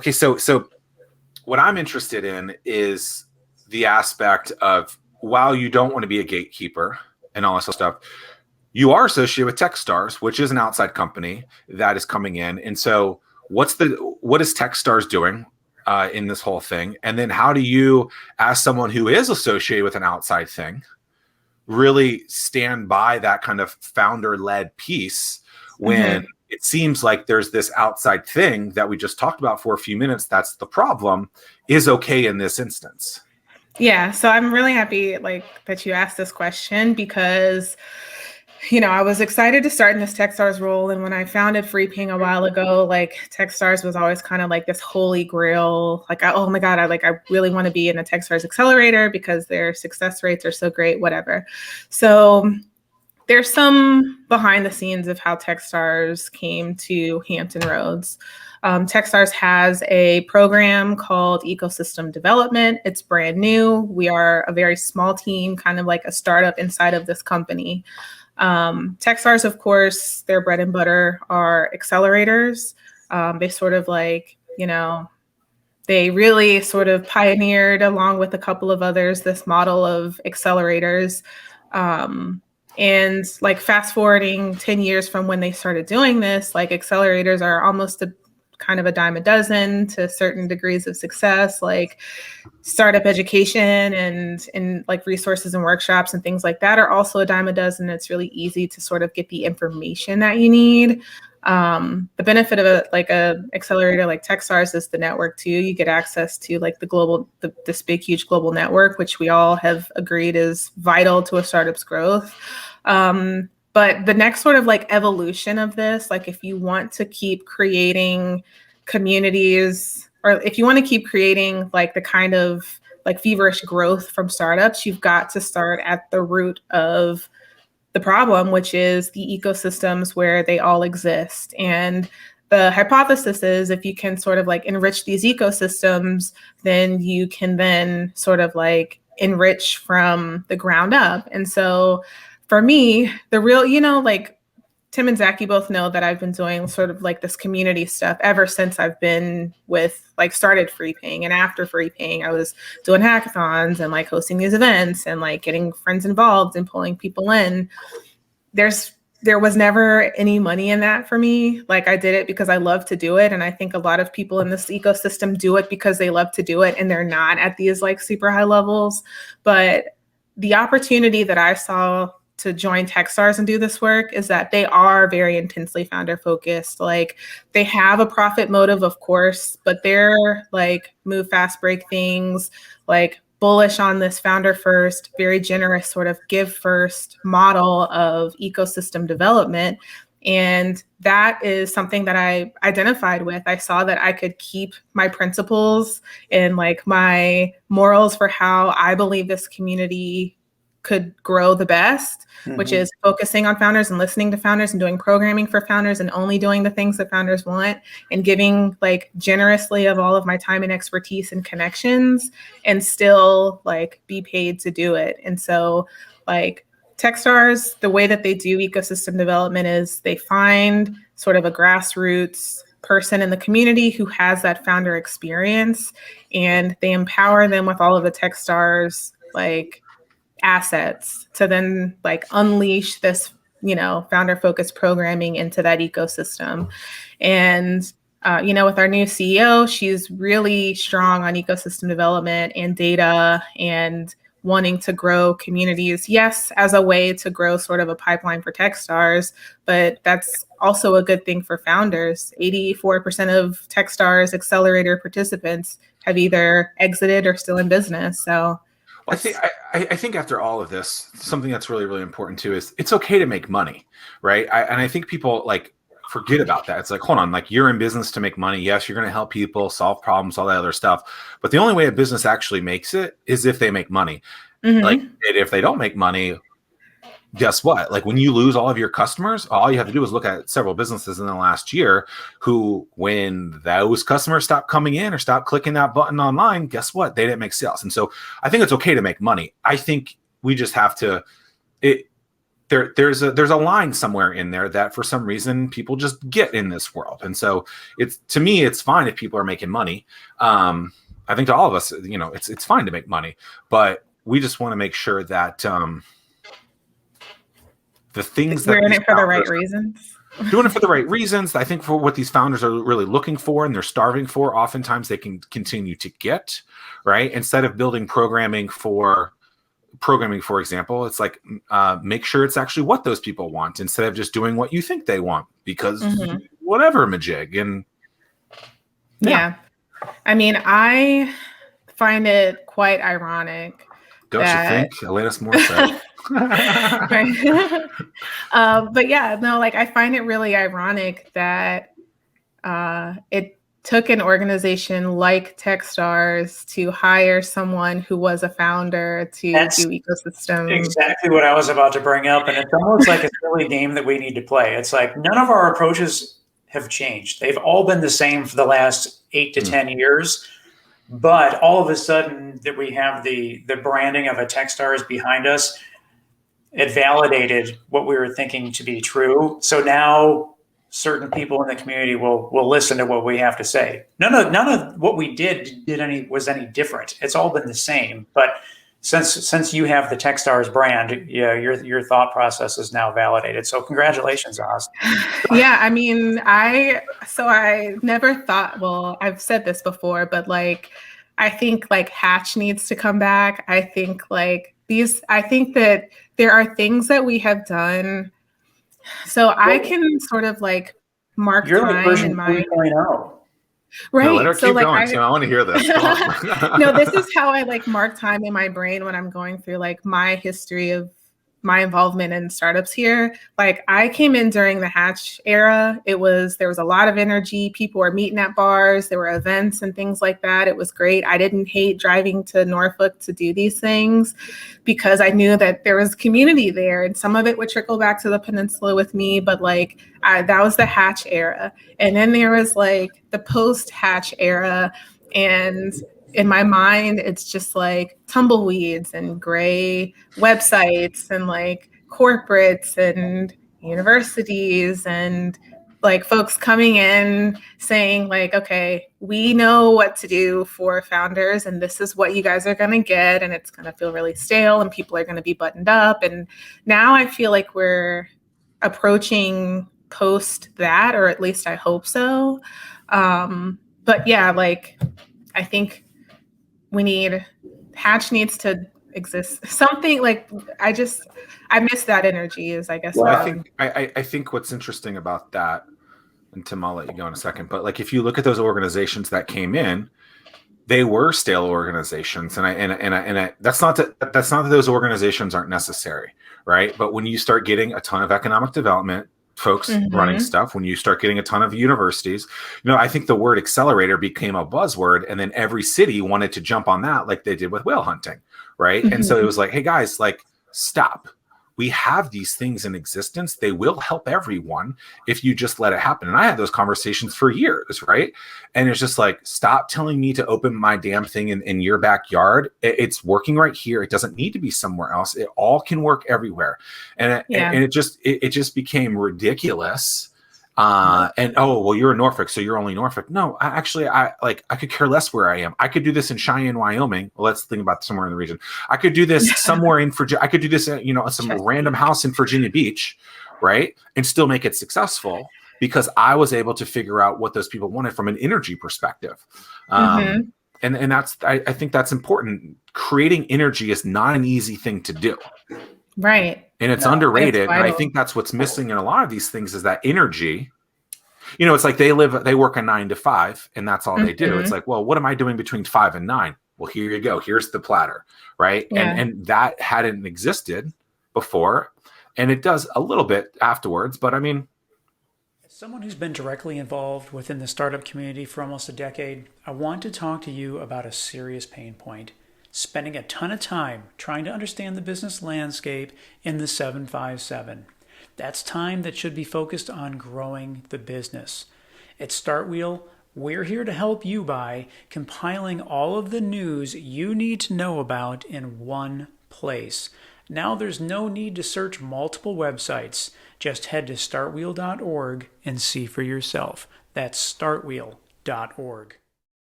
Okay, so what I'm interested in is the aspect of, while you don't want to be a gatekeeper and all this stuff, you are associated with Techstars, which is an outside company that is coming in. And so what is Techstars doing in this whole thing? And then how do you, as someone who is associated with an outside thing, really stand by that kind of founder-led piece when it seems like there's this outside thing that we just talked about for a few minutes that's the problem, is okay in this instance? Yeah, so I'm really happy that you asked this question, because I was excited to start in this Techstars role. And when I founded FreePing a while ago, Techstars was always kind of like this holy grail. Oh my God, I really want to be in a Techstars accelerator because their success rates are so great, whatever. So there's some behind the scenes of how Techstars came to Hampton Roads. Techstars has a program called Ecosystem Development. It's brand new. We are a very small team, kind of like a startup inside of this company. Techstars, of course, their bread and butter are accelerators. They sort of they really sort of pioneered, along with a couple of others, this model of accelerators. And fast forwarding 10 years from when they started doing this, accelerators are almost kind of a dime a dozen to certain degrees of success, startup education and resources and workshops and things like that are also a dime a dozen. It's really easy to sort of get the information that you need. The benefit of a accelerator like Techstars is the network too. You get access to this big, huge global network, which we all have agreed is vital to a startup's growth. But the next sort of evolution of this, if you want to keep creating communities, or if you want to keep creating the kind of feverish growth from startups, you've got to start at the root of the problem, which is the ecosystems where they all exist. And the hypothesis is, if you can sort of enrich these ecosystems, then you can then sort of enrich from the ground up. And so for me, the real, Tim and Zack, you both know that I've been doing sort of this community stuff ever since I've been with started FreePing. And after FreePing, I was doing hackathons and hosting these events and getting friends involved and pulling people in. There was never any money in that for me. I did it because I love to do it. And I think a lot of people in this ecosystem do it because they love to do it, and they're not at these super high levels. But the opportunity that I saw to join Techstars and do this work is that they are very intensely founder focused. They have a profit motive, of course, but they're move fast, break things, bullish on this founder first, very generous sort of give first model of ecosystem development. And that is something that I identified with. I saw that I could keep my principles and my morals for how I believe this community could grow the best, which is focusing on founders and listening to founders and doing programming for founders and only doing the things that founders want, and giving generously of all of my time and expertise and connections, and still be paid to do it. And so Techstars, the way that they do ecosystem development is they find sort of a grassroots person in the community who has that founder experience, and they empower them with all of the Techstars assets to then unleash this, founder focused programming into that ecosystem. And, with our new CEO, she's really strong on ecosystem development and data and wanting to grow communities. Yes, as a way to grow sort of a pipeline for Techstars, but that's also a good thing for founders. 84% of Techstars accelerator participants have either exited or still in business. So well, I think after all of this, something that's really, really important too is it's okay to make money, right? And I think people forget about that. It's hold on, you're in business to make money. Yes, you're going to help people solve problems, all that other stuff. But the only way a business actually makes it is if they make money. If they don't make money, guess what? When you lose all of your customers, all you have to do is look at several businesses in the last year who, when those customers stop coming in or stop clicking that button online, guess what? They didn't make sales. And so I think it's okay to make money. I think we just have to, there's a line somewhere in there that for some reason people just get in this world. And so it's, to me, it's fine if people are making money. I think to all of us, it's fine to make money, but we just want to make sure that the things We're that in it for the right reasons. Doing it for the right reasons. I think for what these founders are really looking for and they're starving for, oftentimes they can continue to get, right? Instead of building programming, for example, it's like, make sure it's actually what those people want instead of just doing what you think they want, because whatever, majig. And yeah. I mean, I find it quite ironic. Don't you think? Alanis Morissette. But yeah, no, like I find it really ironic that it took an organization like Techstars to hire someone who was a founder to do ecosystem. Exactly what I was about to bring up. And it's almost like a silly game that we need to play. It's like none of our approaches have changed. They've all been the same for the last 8 to 10 years. But all of a sudden that we have the branding of a Techstars behind us, it validated what we were thinking to be true. So now certain people in the community will listen to what we have to say. None of what we was any different. It's all been the same. But since you have the Techstars brand, your thought process is now validated. So congratulations, Aaz. Yeah, I mean, I never thought, well, I've said this before, but like, I think like Hatch needs to come back. I think that there are things that we have done. So I can sort of like mark time in my 3.0. Right. No, let her so keep like going, Tim. I want to hear this. No, this is how I like mark time in my brain when I'm going through like my history of my involvement in startups here. Like I came in during the Hatch era. There was a lot of energy. People were meeting at bars. There were events and things like that. It was great. I didn't hate driving to Norfolk to do these things because I knew that there was community there, and some of it would trickle back to the peninsula with me. But like that was the Hatch era. And then there was like the post-Hatch era. And in my mind, it's just like tumbleweeds and gray websites and like corporates and universities and like folks coming in saying like, okay, we know what to do for founders and this is what you guys are going to get. And it's going to feel really stale and people are going to be buttoned up. And now I feel like we're approaching post that, or at least I hope so. But yeah, like I think Hatch needs to exist. Something like I miss that energy is I guess. Well, I think what's interesting about that, and Tim, I'll let you go in a second, but like if you look at those organizations that came in, they were stale organizations, and that's not that those organizations aren't necessary, right? But when you start getting a ton of economic development folks running stuff, when you start getting a ton of universities, I think the word accelerator became a buzzword, and then every city wanted to jump on that like they did with whale hunting, right? And so it was like, hey guys, like stop. We have these things in existence. They will help everyone if you just let it happen. And I had those conversations for years, right? And it's just like, stop telling me to open my damn thing in your backyard. It's working right here. It doesn't need to be somewhere else. It all can work everywhere. And it just became ridiculous. And oh, well, you're in Norfolk, so you're only Norfolk. No, I could care less where I am. I could do this in Cheyenne, Wyoming. Well, let's think about somewhere in the region. I could do this somewhere in Virginia. I could do this, some random house in Virginia Beach, right? And still make it successful because I was able to figure out what those people wanted from an energy perspective. And that's, I think that's important. Creating energy is not an easy thing to do. Right. And it's underrated. And I think that's what's missing in a lot of these things is that energy. It's like they work a 9 to 5 and that's all they do. It's like, well, what am I doing between 5 and 9? Well, here you go. Here's the platter. Right. Yeah. And that hadn't existed before. And it does a little bit afterwards. But I mean, as someone who's been directly involved within the startup community for almost a decade, I want to talk to you about a serious pain point. Spending a ton of time trying to understand the business landscape in the 757. That's time that should be focused on growing the business. At Startwheel, we're here to help you by compiling all of the news you need to know about in one place. Now there's no need to search multiple websites. Just head to startwheel.org and see for yourself. That's startwheel.org.